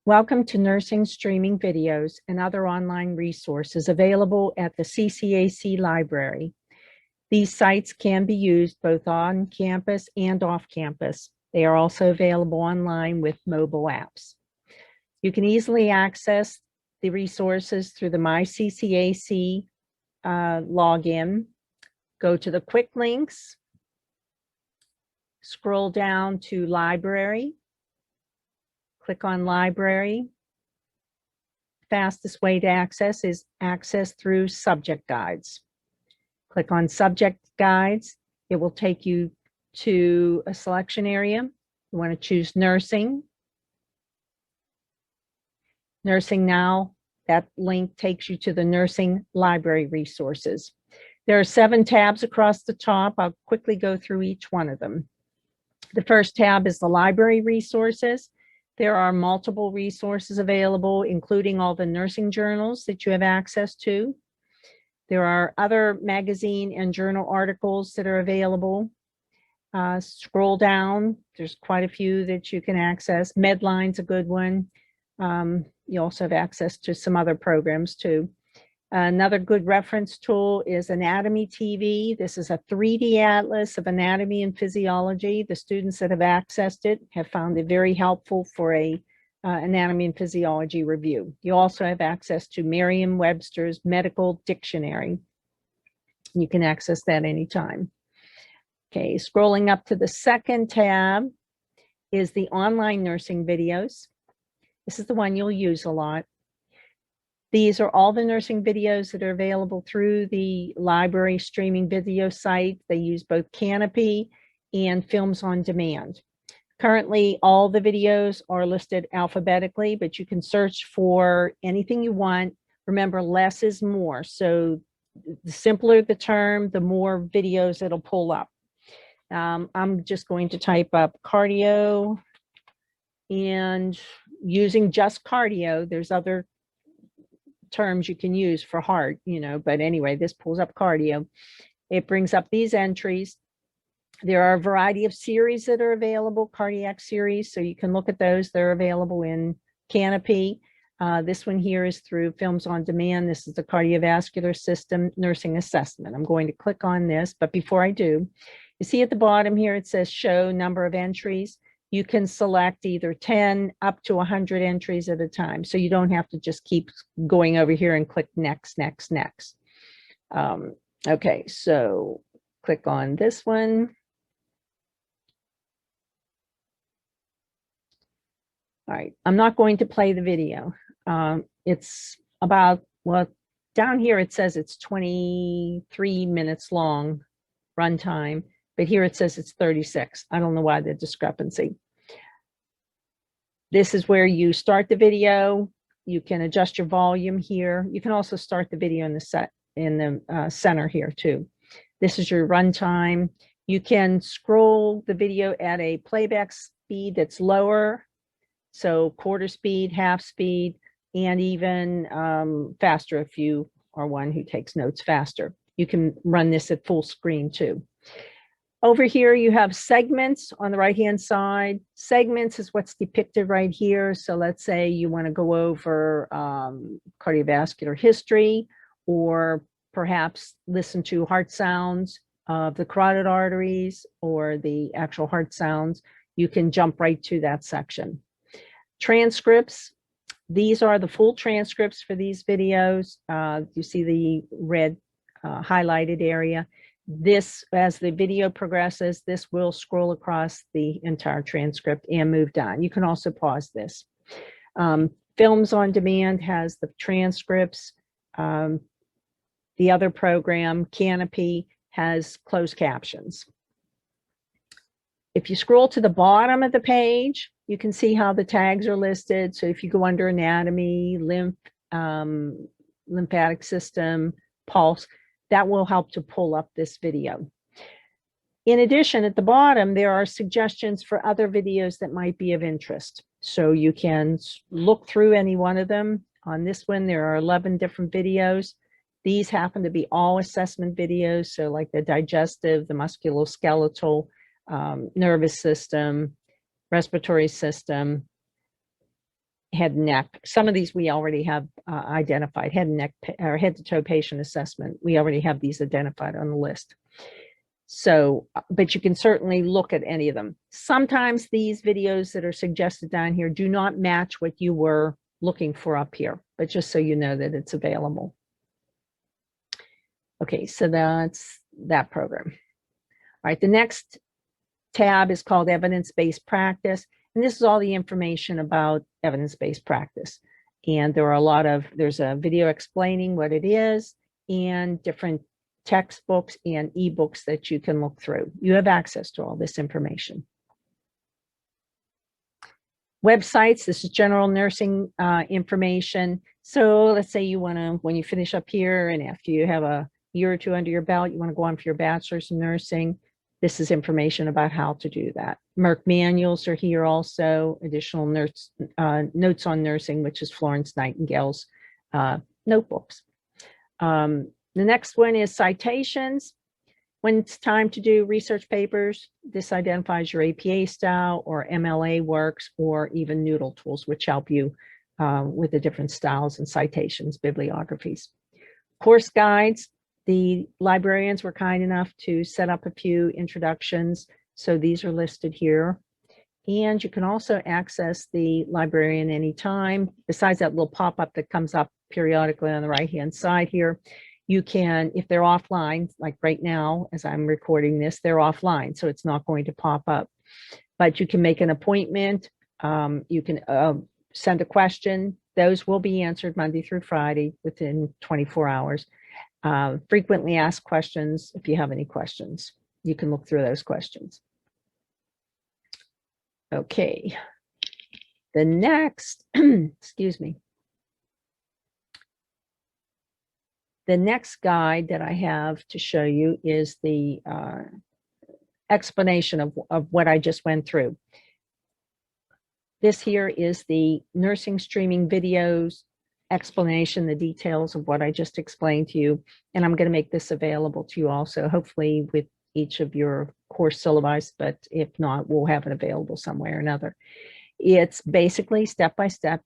Welcome to Nursing Streaming Videos and other online resources available at the CCAC library. These sites can be used both on campus and off campus. They are also available online with mobile apps. You can easily access the resources through the MyCCAC login. Go to the quick links, scroll down to library, click on library. Fastest way to access is access through subject guides. Click on subject guides. It will take you to a selection area. You want to choose nursing. Nursing now, that link takes you to the nursing library resources. There are 7 tabs across the top. I'll quickly go through each one of them. The first tab is the library resources. There are multiple resources available, including all the nursing journals that you have access to. There are other magazine and journal articles that are available. Scroll down, there's quite a few that you can access. Medline's a good one. You also have access to some other programs too. Another good reference tool is Anatomy TV. This is a 3D atlas of anatomy and physiology. The students that have accessed it have found it very helpful for a anatomy and physiology review. You also have access to Merriam-Webster's Medical Dictionary. You can access that anytime. Okay, scrolling up to the second tab is the online nursing videos. This is the one you'll use a lot. These are all the nursing videos that are available through the library streaming video site. They use both Canopy and Films on Demand. Currently, all the videos are listed alphabetically, but you can search for anything you want. Remember, less is more. So the simpler the term, the more videos it'll pull up. I'm just going to type up cardio, and using just cardio, there's other terms you can use for heart, but anyway, this pulls up cardio. It brings up these entries. There are a variety of series that are available, cardiac series, so you can look at those. They're available in Canopy. This one here is through Films on Demand. This is the Cardiovascular System Nursing Assessment. I'm going to click on this, but before I do, you see at the bottom here, it says show number of entries. You can select either 10 up to 100 entries at a time. So you don't have to just keep going over here and click next, next, next. Okay, so click on this one. All right, I'm not going to play the video. It's about, well, down here it says it's 23 minutes long runtime. But here it says it's 36. I don't know why the discrepancy. This is where you start the video. You can adjust your volume here. You can also start the video in the center here too. This is your runtime. You can scroll the video at a playback speed that's lower, so quarter speed, half speed, and even faster if you are one who takes notes faster. You can run this at full screen too. Over here, you have segments on the right-hand side. Segments is what's depicted right here. So let's say you want to go over cardiovascular history, or perhaps listen to heart sounds of the carotid arteries or the actual heart sounds. You can jump right to that section. Transcripts. These are the full transcripts for these videos. You see the red highlighted area. This, as the video progresses, this will scroll across the entire transcript and move down. You can also pause this. Films on Demand has the transcripts. The other program, Canopy, has closed captions. If you scroll to the bottom of the page, you can see how the tags are listed. So if you go under anatomy, lymphatic system, pulse, that will help to pull up this video. In addition, at the bottom, there are suggestions for other videos that might be of interest. So you can look through any one of them. On this one, there are 11 different videos. These happen to be all assessment videos. So like the digestive, the musculoskeletal, nervous system, respiratory system, head and neck. Some of these we already have identified. Head and neck or head to toe patient assessment. We already have these identified on the list. So, but you can certainly look at any of them. Sometimes these videos that are suggested down here do not match what you were looking for up here, but just so you know that it's available. Okay, so that's that program. All right, the next tab is called Evidence-Based Practice. And this is all the information about evidence-based practice. And there are there's a video explaining what it is and different textbooks and ebooks that you can look through. You have access to all this information. Websites, this is general nursing information. So let's say you want to, when you finish up here and after you have a year or two under your belt, you want to go on for your bachelor's in nursing. This is information about how to do that. Merck manuals are here also, additional notes on nursing, which is Florence Nightingale's notebooks. The next one is citations. When it's time to do research papers, this identifies your APA style or MLA works or even Noodle tools, which help you with the different styles and citations, bibliographies. Course guides. The librarians were kind enough to set up a few introductions, so these are listed here. And you can also access the librarian anytime. Besides that little pop-up that comes up periodically on the right-hand side here, you can, if they're offline, like right now, as I'm recording this, they're offline, so it's not going to pop up. But you can make an appointment. You can send a question. Those will be answered Monday through Friday within 24 hours. Frequently asked questions. If you have any questions, you can look through those questions. Okay. The next, excuse me. The next guide that I have to show you is the explanation of what I just went through. This here is the nursing streaming videos explanation, the details of what I just explained to you. And I'm going to make this available to you also, hopefully with each of your course syllabi, but if not, we'll have it available some way or another. It's basically step-by-step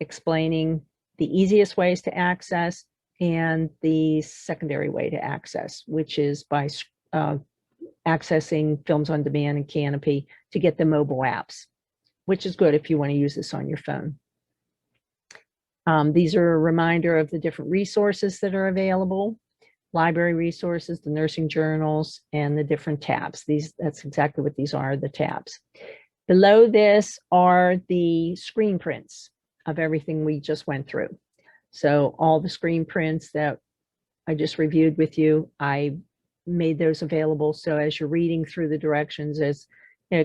explaining the easiest ways to access and the secondary way to access, which is by accessing Films on Demand and Canopy to get the mobile apps, which is good if you want to use this on your phone. These are a reminder of the different resources that are available, library resources, the nursing journals, and the different tabs. That's exactly what these are, the tabs. Below this are the screen prints of everything we just went through. So all the screen prints that I just reviewed with you, I made those available. So as you're reading through the directions,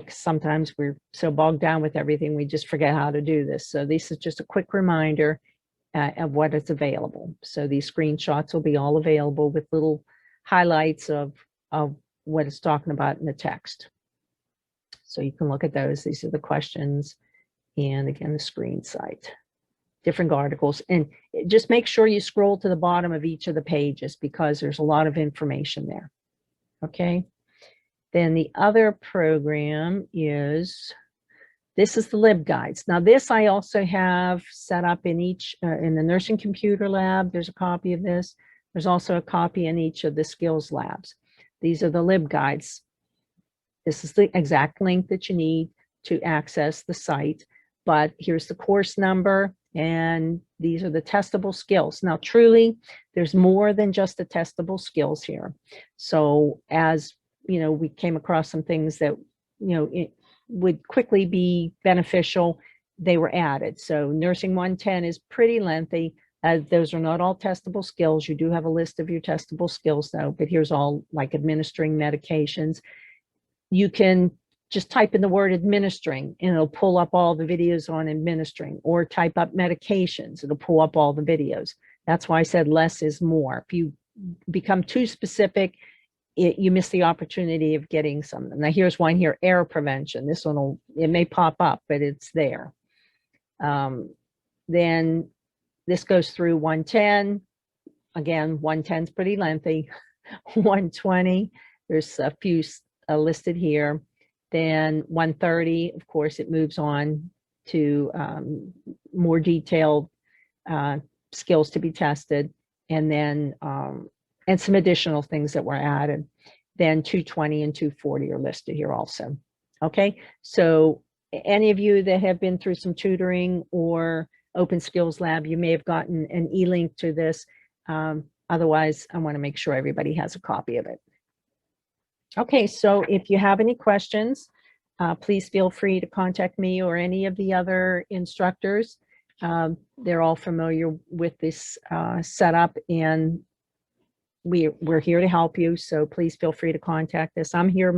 sometimes we're so bogged down with everything, we just forget how to do this. So this is just a quick reminder of what is available. So these screenshots will be all available with little highlights of what it's talking about in the text. So you can look at those. These are the questions. And again, the screen site, different articles. And just make sure you scroll to the bottom of each of the pages because there's a lot of information there. Okay. Then the other program is, this is the LibGuides. Now this I also have set up in each, in the nursing computer lab, there's a copy of this. There's also a copy in each of the skills labs. These are the LibGuides. This is the exact link that you need to access the site, but here's the course number and these are the testable skills. Now truly, there's more than just the testable skills here. So as you know, we came across some things that, you know, it would quickly be beneficial. They were added. So nursing 110 is pretty lengthy. Those are not all testable skills. You do have a list of your testable skills though, but here's all like administering medications. You can just type in the word administering and it'll pull up all the videos on administering, or type up medications. It'll pull up all the videos. That's why I said less is more. If you become too specific, you miss the opportunity of getting some of them. Now here's one here, error prevention. This one it may pop up, but it's there. Then this goes through 110. Again, 110 is pretty lengthy. 120, there's a few listed here. Then 130, of course, it moves on to more detailed skills to be tested, and then and some additional things that were added. Then 220 and 240 are listed here also. Okay, so any of you that have been through some tutoring or Open Skills Lab, you may have gotten an e-link to this. Otherwise, I want to make sure everybody has a copy of it. Okay, so if you have any questions, please feel free to contact me or any of the other instructors. They're all familiar with this setup, and we're here to help you. So please feel free to contact us. I'm here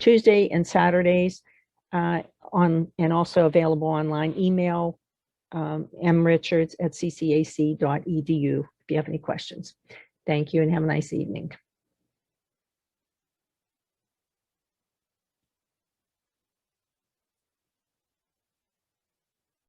Tuesday and Saturdays and also available online. Email mrichards@ccac.edu if you have any questions. Thank you and have a nice evening.